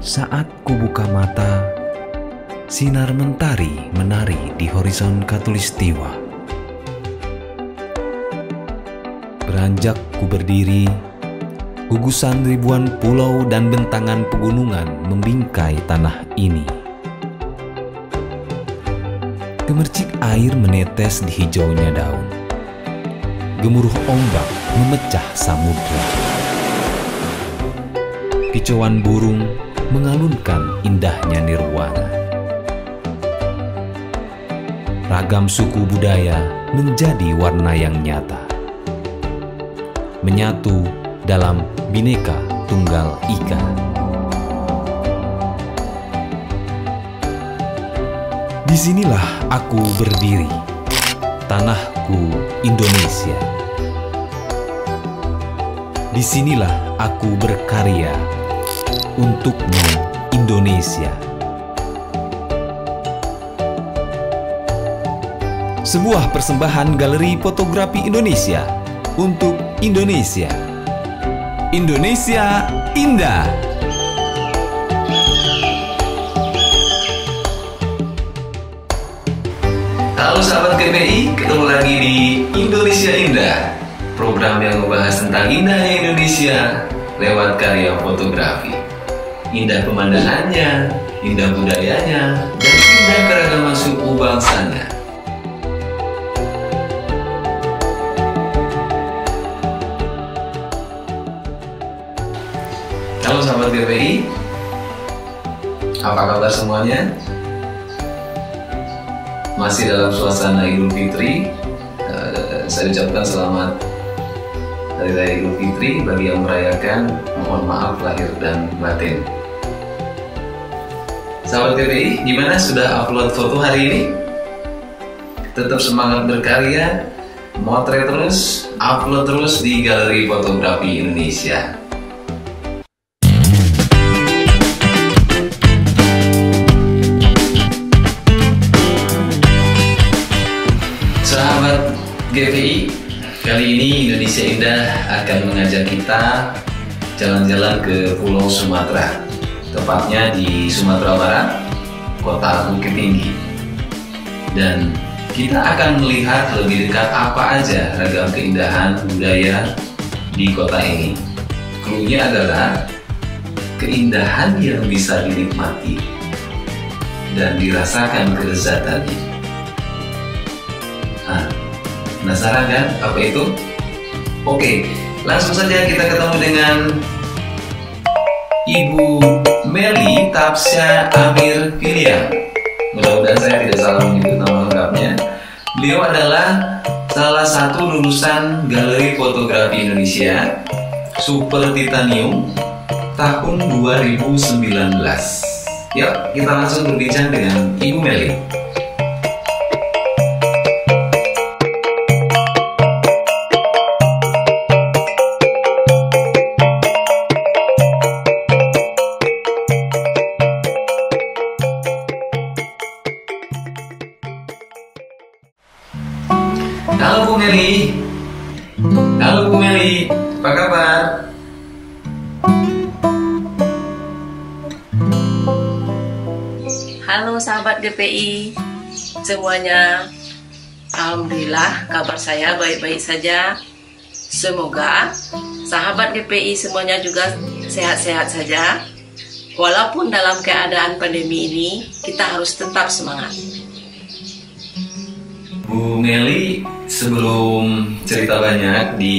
Saat kubuka mata, sinar mentari menari di horizon khatulistiwa. Beranjak ku berdiri, gugusan ribuan pulau dan bentangan pegunungan membingkai tanah ini. Gemercik air menetes di hijaunya daun. Gemuruh ombak memecah samudra. Kicauan burung mengalunkan indahnya nirwana. Ragam suku budaya menjadi warna yang nyata, menyatu dalam Bhinneka Tunggal Ika. Disinilah aku berdiri, tanahku Indonesia. Disinilah aku berkarya untukmu Indonesia. Sebuah persembahan Galeri Fotografi Indonesia untuk Indonesia. Indonesia Indah. Halo sahabat GPI, ketemu lagi di Indonesia Indah, program yang membahas tentang indahnya Indonesia lewat karya fotografi. Indah pemandangannya, indah budayanya, dan indah keragaman suku bangsanya. Halo sahabat GPI, apa kabar semuanya? Masih dalam suasana Idul Fitri. Saya ucapkan selamat Hari Raya Idul Fitri bagi yang merayakan. Mohon maaf lahir dan batin. Sahabat GPI, gimana, sudah upload foto hari ini? Tetap semangat berkarya, motret terus, upload terus di Galeri Fotografi Indonesia. Sahabat GPI, kali ini Indonesia Indah akan mengajak kita jalan-jalan ke Pulau Sumatera, tepatnya di Sumatera Barat, kota Bukit Tinggi. Dan kita akan melihat lebih dekat apa aja ragam keindahan budaya di kota ini. Cluenya adalah keindahan yang bisa dinikmati dan dirasakan kelezatannya. Penasaran kan apa itu? Oke, langsung saja kita ketemu dengan Ibu Melly Tapsya Amir Piliang. Mudah-mudahan saya tidak salah menyebut nama lengkapnya. Beliau adalah salah satu lulusan Galeri Fotografi Indonesia Super Titanium tahun 2019. Yuk, kita langsung berbincang dengan Ibu Melly. Halo Bu Melly. Halo Bu Melly, apa kabar? Halo sahabat GPI semuanya. Alhamdulillah kabar saya baik-baik saja. Semoga sahabat GPI semuanya juga sehat-sehat saja. Walaupun dalam keadaan pandemi ini, kita harus tetap semangat. Bu Melly, sebelum cerita banyak di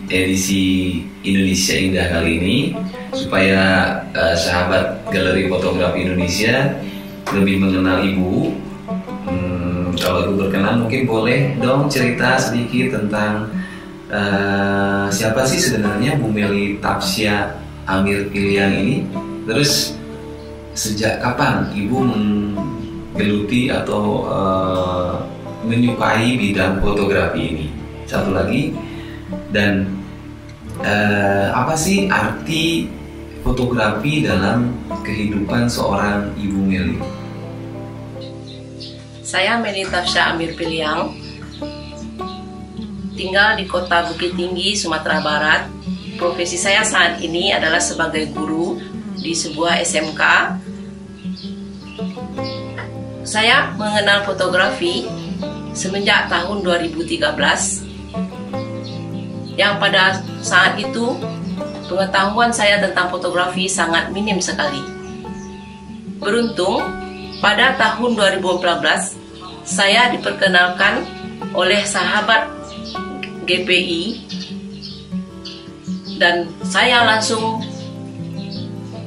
edisi Indonesia Indah kali ini, supaya sahabat Galeri Fotografi Indonesia lebih mengenal Ibu, kalau Ibu berkenan mungkin boleh dong cerita sedikit tentang siapa sih sebenarnya Bu Melly Tapsya Amir Piliang ini. Terus sejak kapan Ibu menggeluti atau menyukai bidang fotografi ini? Satu lagi, dan apa sih arti fotografi dalam kehidupan seorang Ibu Melly? Saya Melly Tapsya Amir Piliang, tinggal di kota Bukit Tinggi, Sumatera Barat. Profesi saya saat ini adalah sebagai guru di di sebuah SMK. Saya mengenal fotografi semenjak tahun 2013, yang pada saat itu pengetahuan saya tentang fotografi sangat minim sekali. Beruntung, pada tahun 2014 saya diperkenalkan oleh sahabat GPI dan saya langsung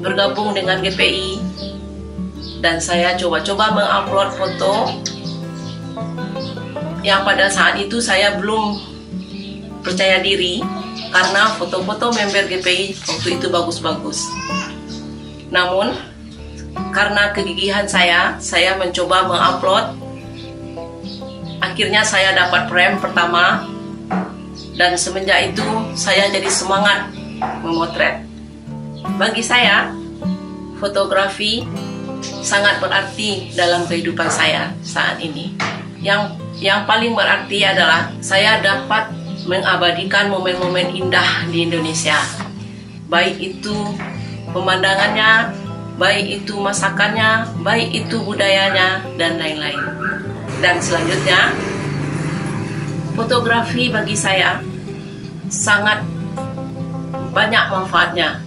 bergabung dengan GPI dan saya coba-coba mengupload foto yang pada saat itu saya belum percaya diri karena foto-foto member GPI waktu itu bagus-bagus. Namun karena kegigihan saya mencoba mengupload. Akhirnya saya dapat frame pertama dan semenjak itu saya jadi semangat memotret. Bagi saya, fotografi sangat berarti dalam kehidupan saya saat ini. Yang paling berarti adalah saya dapat mengabadikan momen-momen indah di Indonesia. Baik itu pemandangannya, baik itu masakannya, baik itu budayanya, dan lain-lain. Dan selanjutnya, fotografi bagi saya sangat banyak manfaatnya,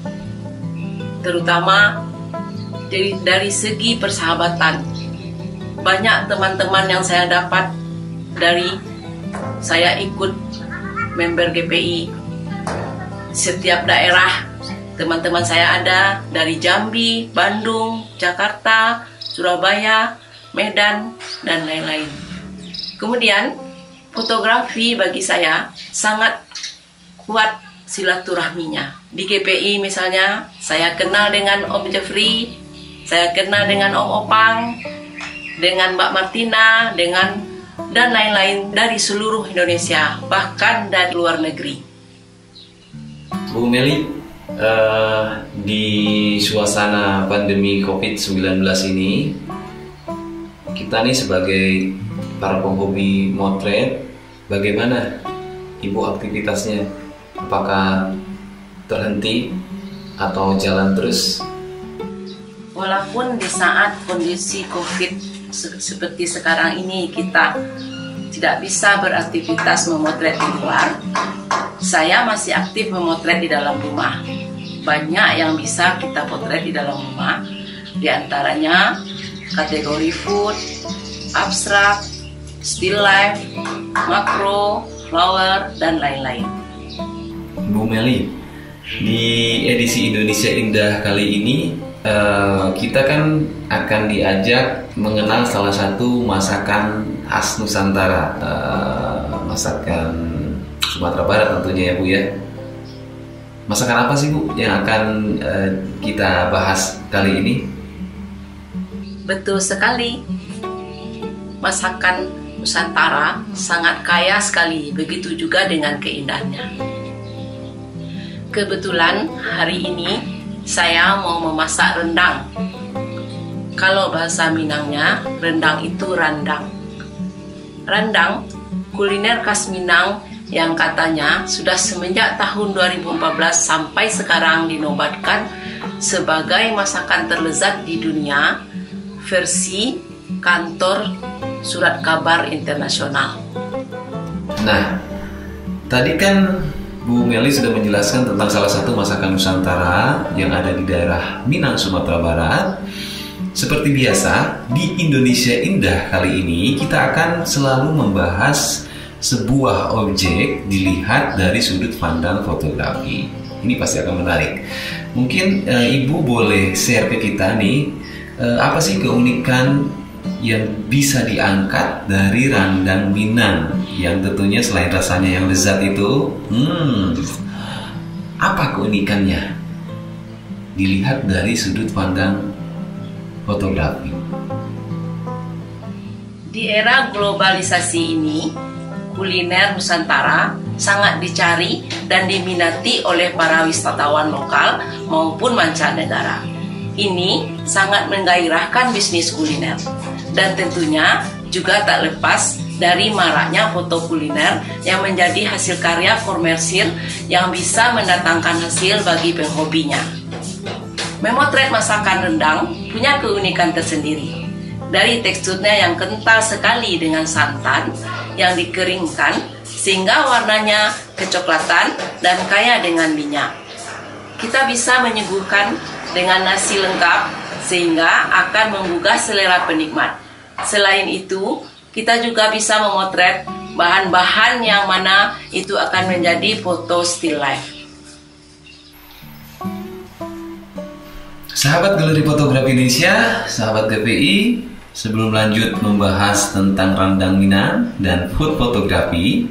terutama dari segi persahabatan. Banyak teman-teman yang saya dapat dari saya ikut member GPI. Setiap daerah teman-teman saya ada dari Jambi, Bandung, Jakarta, Surabaya, Medan, dan lain-lain. Kemudian, fotografi bagi saya sangat kuat silaturahminya. Di GPI misalnya, saya kenal dengan Om Jeffrey, saya kenal dengan Om Opang, dengan Mbak Martina, dan lain-lain dari seluruh Indonesia, bahkan dari luar negeri. Bu Meli, di suasana pandemi COVID-19 ini, kita nih sebagai para penghobi motret, bagaimana Ibu aktivitasnya? Apakah terhenti atau jalan terus? Walaupun di saat kondisi COVID seperti sekarang ini kita tidak bisa beraktivitas memotret di luar, saya masih aktif memotret di dalam rumah. Banyak yang bisa kita potret di dalam rumah, di antaranya kategori food, abstrak, still life, makro, flower, dan lain-lain. Bu Meli, di edisi Indonesia Indah kali ini kita kan akan diajak mengenal salah satu masakan khas Nusantara, masakan Sumatera Barat tentunya ya Bu ya. Masakan apa sih Bu yang akan kita bahas kali ini? Betul sekali, masakan Nusantara sangat kaya sekali, begitu juga dengan keindahannya. Kebetulan hari ini saya mau memasak rendang. Kalau bahasa Minangnya, rendang itu randang. Randang, kuliner khas Minang yang katanya sudah semenjak tahun 2014 sampai sekarang dinobatkan sebagai masakan terlezat di dunia versi kantor Surat Kabar Internasional. Nah, tadi kan Bu Meli sudah menjelaskan tentang salah satu masakan Nusantara yang ada di daerah Minang, Sumatera Barat. Seperti biasa, di Indonesia Indah kali ini kita akan selalu membahas sebuah objek dilihat dari sudut pandang fotografi. Ini pasti akan menarik. Mungkin Ibu boleh share ke kita nih, apa sih keunikan yang bisa diangkat dari randang Minang yang tentunya selain rasanya yang lezat itu, apa keunikannya dilihat dari sudut pandang fotografi? Di era globalisasi ini, kuliner Nusantara sangat dicari dan diminati oleh para wisatawan lokal maupun mancanegara. Ini sangat menggairahkan bisnis kuliner dan tentunya juga tak lepas dari maraknya foto kuliner yang menjadi hasil karya komersil yang bisa mendatangkan hasil bagi penghobinya. Memotret masakan rendang punya keunikan tersendiri. Dari teksturnya yang kental sekali dengan santan yang dikeringkan sehingga warnanya kecoklatan dan kaya dengan minyak. Kita bisa menyuguhkan dengan nasi lengkap sehingga akan menggugah selera penikmat. Selain itu, kita juga bisa memotret bahan-bahan yang mana itu akan menjadi foto still life. Sahabat Galeri Fotografi Indonesia, sahabat GPI, sebelum lanjut membahas tentang Randang Minang dan food fotografi,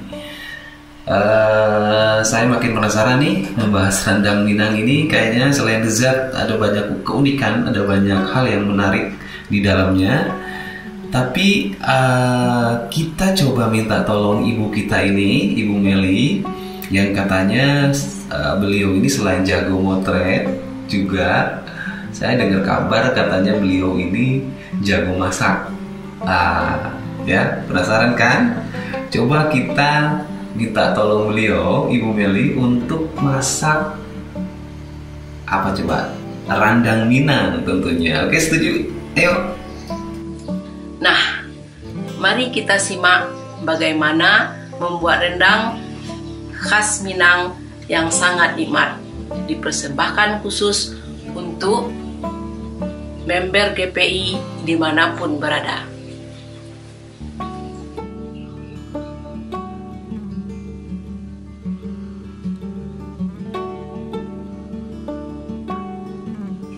saya makin penasaran nih membahas Randang Minang ini. Kayaknya selain lezat ada banyak keunikan, ada banyak hal yang menarik di dalamnya. Tapi kita coba minta tolong ibu kita ini, Ibu Meli, yang katanya beliau ini selain jago motret juga, saya dengar kabar katanya beliau ini jago masak. Ya, penasaran kan? Coba kita minta tolong beliau, Ibu Meli, untuk masak apa coba? Randang Minang tentunya. Oke, setuju? Ayo. Nah, mari kita simak bagaimana membuat rendang khas Minang yang sangat nikmat, dipersembahkan khusus untuk member GPI dimanapun berada.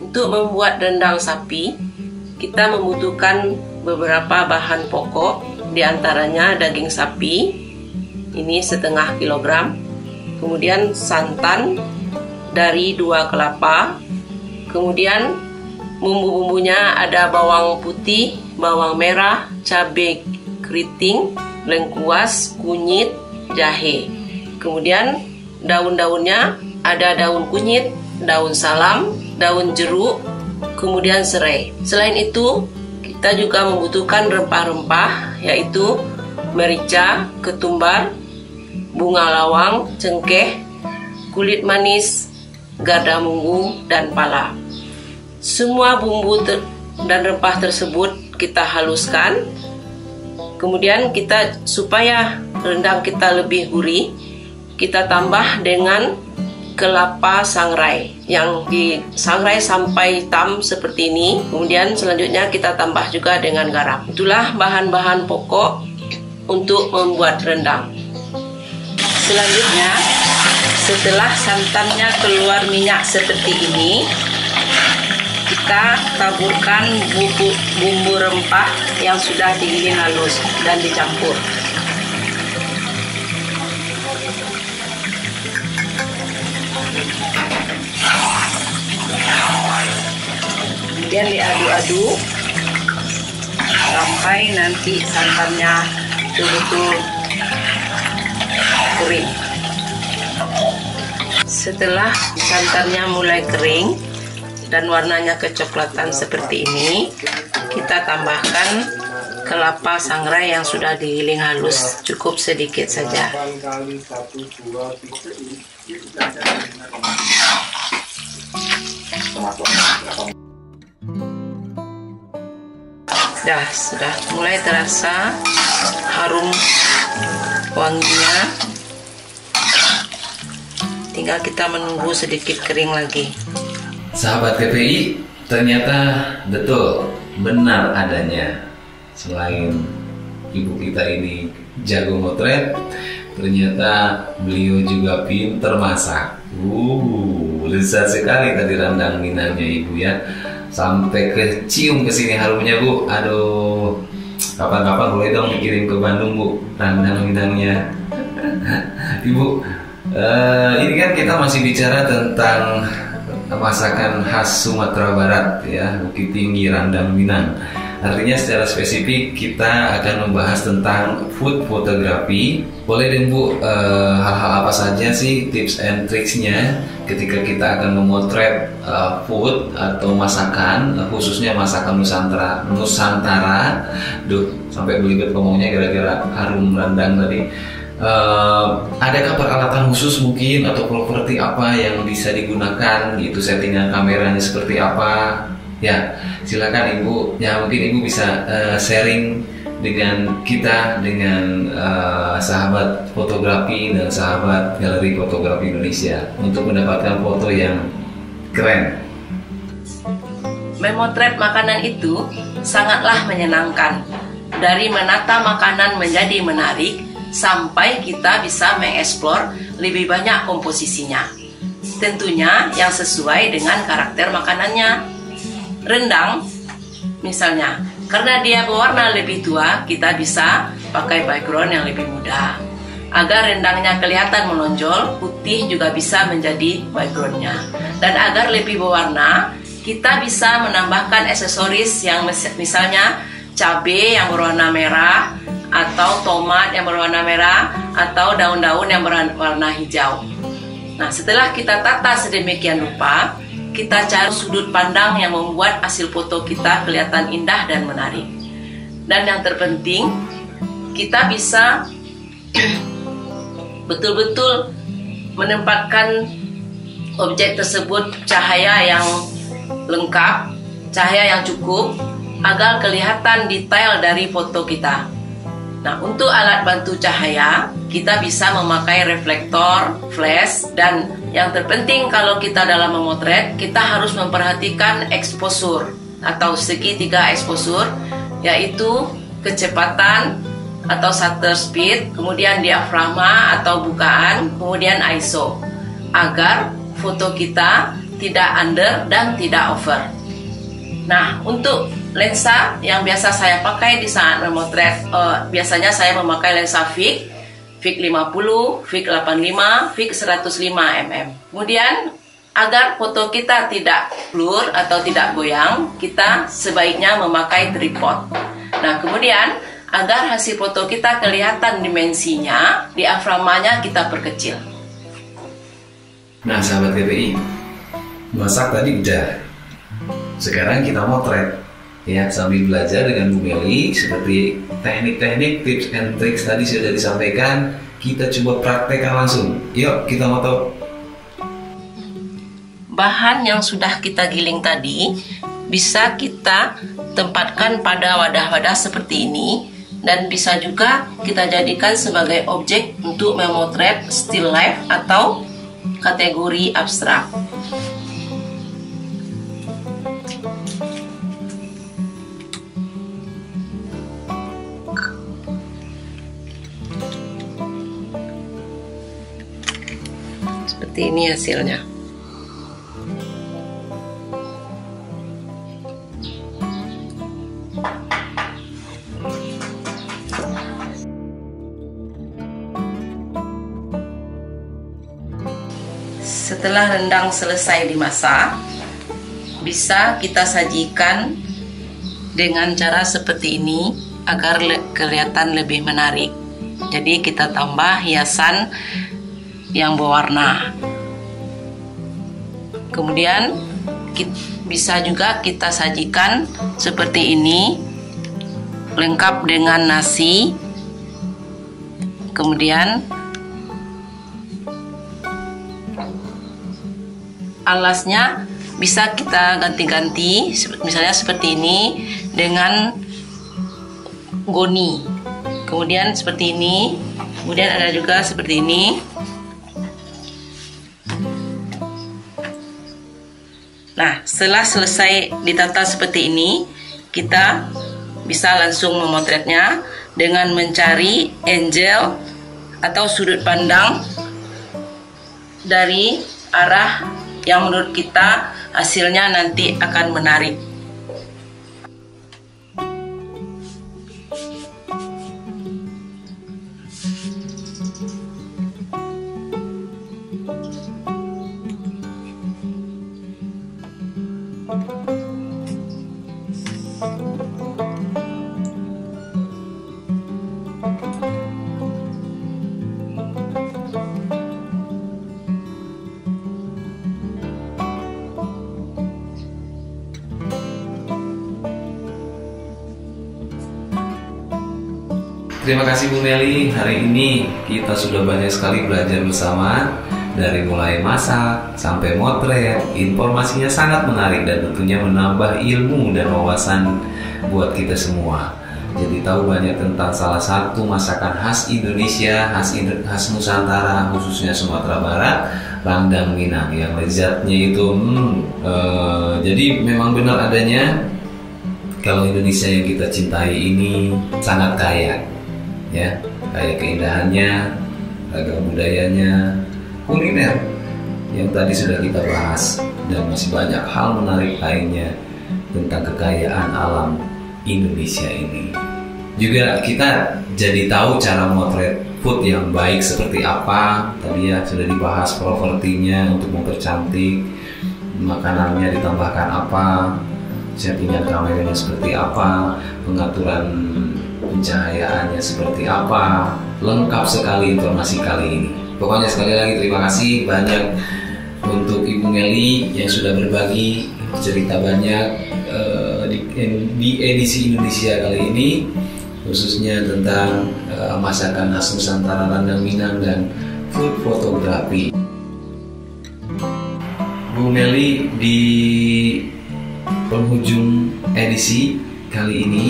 Untuk membuat rendang sapi, kita membutuhkan beberapa bahan pokok, diantaranya daging sapi, ini setengah kilogram, kemudian santan dari 2 kelapa, kemudian bumbu-bumbunya ada bawang putih, bawang merah, cabai keriting, lengkuas, kunyit, jahe. Kemudian daun-daunnya ada daun kunyit, daun salam, daun jeruk, kemudian serai. Selain itu, kita juga membutuhkan rempah-rempah yaitu merica, ketumbar, bunga lawang, cengkeh, kulit manis, gardamunggu, dan pala. Semua bumbu dan rempah tersebut kita haluskan. Kemudian kita, supaya rendang kita lebih gurih, kita tambah dengan kelapa sangrai yang disangrai sampai hitam seperti ini. Kemudian selanjutnya kita tambah juga dengan garam. Itulah bahan-bahan pokok untuk membuat rendang. Selanjutnya, setelah santannya keluar minyak seperti ini, kita taburkan bumbu rempah yang sudah digiling halus dan dicampur. Kemudian diaduk-aduk sampai nanti santannya betul-betul kering. Setelah santannya mulai kering dan warnanya kecoklatan seperti ini, kita tambahkan kelapa sangrai yang sudah digiling halus, cukup sedikit saja. Sudah mulai terasa harum wanginya. Tinggal kita menunggu sedikit kering lagi. Sahabat GPI, ternyata betul, benar adanya. Selain ibu kita ini jago motret, ternyata beliau juga pinter masak. Lezat sekali tadi Randang Minangnya ibu ya. Sampai kecium ke sini harumnya bu. Aduh, kapan-kapan boleh dong dikirim ke Bandung bu, Randang Minangnya. Ibu, ini kan kita masih bicara tentang masakan khas Sumatera Barat ya, Bukit Tinggi, Randang Minang. Artinya secara spesifik kita akan membahas tentang food fotografi. Boleh deh bu, hal-hal apa saja sih tips and tricksnya ketika kita akan memotret food atau masakan, khususnya masakan Nusantara. Duh, sampai belibet ngomongnya gara-gara harum rendang tadi. adakah peralatan khusus mungkin atau properti apa yang bisa digunakan gitu, settingan kameranya seperti apa? Ya, silakan Ibu. Ya, mungkin Ibu bisa sharing dengan kita, dengan sahabat fotografi dan sahabat galeri fotografi Indonesia untuk mendapatkan foto yang keren. Memotret makanan itu sangatlah menyenangkan. Dari menata makanan menjadi menarik, sampai kita bisa mengeksplor lebih banyak komposisinya. Tentunya yang sesuai dengan karakter makanannya. Rendang, misalnya, karena dia berwarna lebih tua, kita bisa pakai background yang lebih muda. Agar rendangnya kelihatan menonjol, putih juga bisa menjadi backgroundnya. Dan agar lebih berwarna, kita bisa menambahkan aksesoris yang misalnya cabai yang berwarna merah, atau tomat yang berwarna merah, atau daun-daun yang berwarna hijau. Nah, setelah kita tata sedemikian rupa, kita cari sudut pandang yang membuat hasil foto kita kelihatan indah dan menarik. Dan yang terpenting, kita bisa betul-betul menempatkan objek tersebut cahaya yang lengkap, cahaya yang cukup, agar kelihatan detail dari foto kita. Nah, untuk alat bantu cahaya, kita bisa memakai reflektor, flash, dan yang terpenting kalau kita dalam memotret, kita harus memperhatikan exposure atau segitiga exposure, yaitu kecepatan atau shutter speed, kemudian diafragma atau bukaan, kemudian ISO, agar foto kita tidak under dan tidak over. Nah, untuk lensa yang biasa saya pakai di saat memotret, biasanya saya memakai lensa Fix 50, Fix 85, Fix 105 mm. Kemudian agar foto kita tidak blur atau tidak goyang, kita sebaiknya memakai tripod. Nah, kemudian agar hasil foto kita kelihatan dimensinya, diafragmanya kita perkecil. Nah, sahabat GPI, masak tadi udah. Sekarang kita motret. Ya, sambil belajar dengan Bu Meli seperti teknik-teknik, tips and tricks tadi sudah disampaikan, kita coba praktekkan langsung. Yuk, kita moto. Bahan yang sudah kita giling tadi bisa kita tempatkan pada wadah-wadah seperti ini, dan bisa juga kita jadikan sebagai objek untuk memotret still life atau kategori abstrak. Seperti ini hasilnya. Setelah rendang selesai dimasak, bisa kita sajikan dengan cara seperti ini agar kelihatan lebih menarik. Jadi kita tambah hiasan yang berwarna. Kemudian bisa juga kita sajikan seperti ini, lengkap dengan nasi. Kemudian alasnya bisa kita ganti-ganti, misalnya seperti ini dengan goni. Kemudian seperti ini. Kemudian ada juga seperti ini. Nah, setelah selesai ditata seperti ini, kita bisa langsung memotretnya dengan mencari angle atau sudut pandang dari arah yang menurut kita hasilnya nanti akan menarik. Terima kasih Bu Meli, hari ini kita sudah banyak sekali belajar bersama. Dari mulai masak sampai motret, informasinya sangat menarik dan tentunya menambah ilmu dan wawasan buat kita semua. Jadi tahu banyak tentang salah satu masakan khas Indonesia, khas Nusantara, khususnya Sumatera Barat, Randang Minang, yang lezatnya itu jadi memang benar adanya kalau Indonesia yang kita cintai ini sangat kaya, ya, kaya keindahannya, ragam budayanya, kuliner yang tadi sudah kita bahas, dan masih banyak hal menarik lainnya tentang kekayaan alam Indonesia ini. Juga kita jadi tahu cara motret food yang baik seperti apa. Tadi ya sudah dibahas propertinya untuk mempercantik, makanannya ditambahkan apa, settingan kameranya seperti apa, pengaturan pencahayaannya seperti apa. Lengkap sekali informasi kali ini. Pokoknya sekali lagi terima kasih banyak untuk Ibu Meli yang sudah berbagi cerita banyak di edisi Indonesia kali ini, khususnya tentang masakan khas Nusantara, Randang Minang, dan food fotografi. Bu Meli, di penghujung edisi kali ini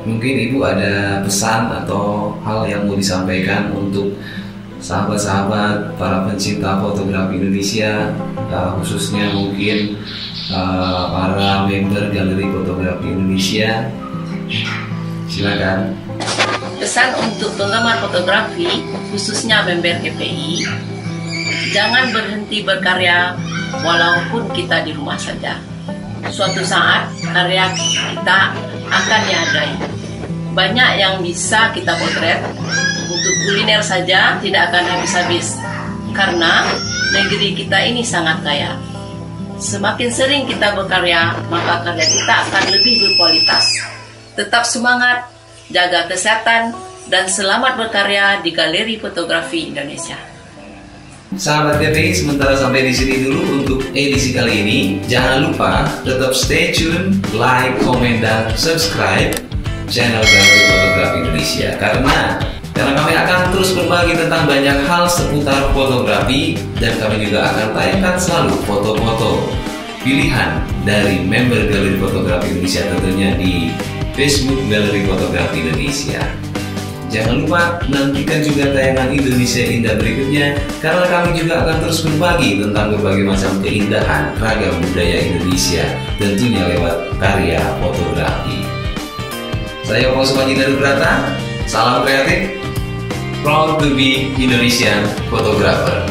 mungkin Ibu ada pesan atau hal yang mau disampaikan untuk sahabat-sahabat para pencinta fotografi Indonesia, khususnya mungkin para member Galeri Fotografi Indonesia. Silakan. Pesan untuk penggemar fotografi, khususnya member GPI, jangan berhenti berkarya walaupun kita di rumah saja. Suatu saat karya kita akan dihargai. Banyak yang bisa kita potret. Untuk kuliner saja tidak akan habis-habis, karena negeri kita ini sangat kaya. Semakin sering kita berkarya, maka karya kita akan lebih berkualitas. Tetap semangat, jaga kesehatan, dan selamat berkarya di Galeri Fotografi Indonesia. Sahabat GPI, sementara sampai di sini dulu untuk edisi kali ini. Jangan lupa tetap stay tune, like, komen, dan subscribe channel Galeri Fotografi Indonesia, karena kami akan terus berbagi tentang banyak hal seputar fotografi, dan kami juga akan tayangkan selalu foto-foto pilihan dari member Galeri Fotografi Indonesia, tentunya di Facebook Galeri Fotografi Indonesia. Jangan lupa nantikan juga tayangan Indonesia Indah berikutnya, karena kami juga akan terus berbagi tentang berbagai macam keindahan ragam budaya Indonesia, tentunya lewat karya fotografi. Saya Opo Sumanjina Dubrata, salam kreatif, proud to be Indonesian photographer.